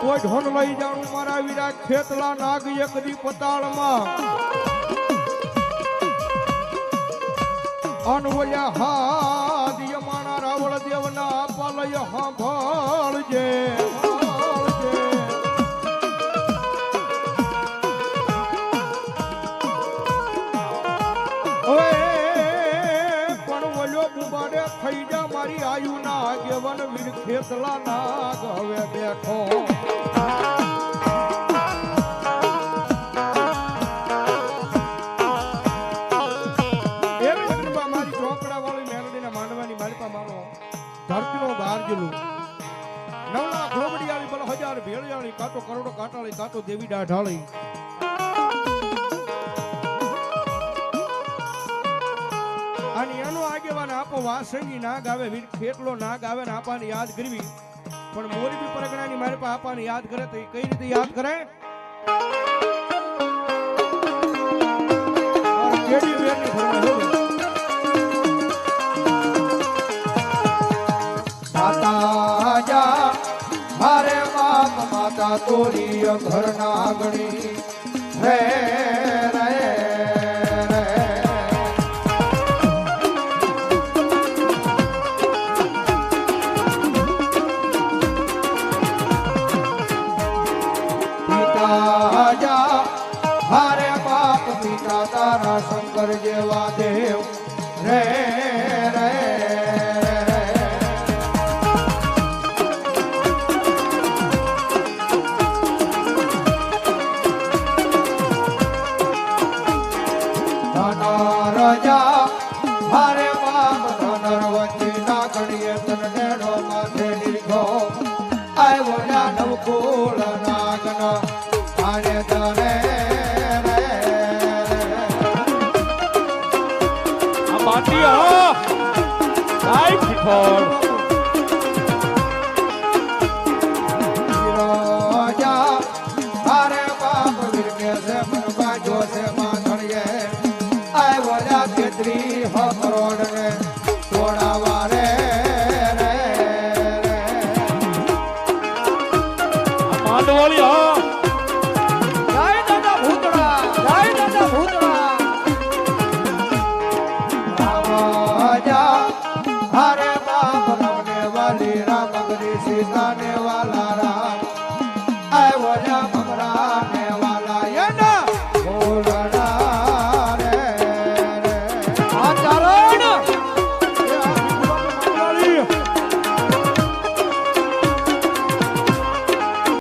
કોઈ ઢોલ લઈ જાણું મારા વીરા ખેતલા નાગ એકદી પતાળમાં અનવલ્યા હાથ યમાણા રાવળ દેવના પાલય સાંભળજે થઈ જા મારી આયુ ના આગેવન વીર ખેતલા નાગ હવે બેઠો મારી ચોપડા વાળી મેલડી ના માંડવાની માલિકા મારો ધરતીનો બહાર જેલું નવલા ઘોબડિયાળી બલ હજાર ભેળિયાળી કાતો કરોડો કાટાળી કાતો દેવી દાઢાળી અને એનો આગેવાન આપો વાસંગી ના ગાવે વીર ખેતલો ના ગાવે ને આપાને યાદ કરવી પણ મોરબી પરગણાની મારી પાસે આપાને યાદ કરે તો કઈ રીતે યાદ કરે કેડી વેરની ફરમાઈ માતા જા મારે બાપ માતા તોરી ઘરના આંગણી રે રે તારા શંકર જેવા દેવ રે રે રાજા મારે બાપ ધનર વચ્ચે ના ગણીએ તન નેડો માથે લીધો આવ્યો નવકુળ નાગના આને તને રાજા મારે બાપ વીર કે છે મન બાજો છે માથળીએ આય બોલ્યા કેતરી કરોડ ને છોડાવા રે માંડવાળી હા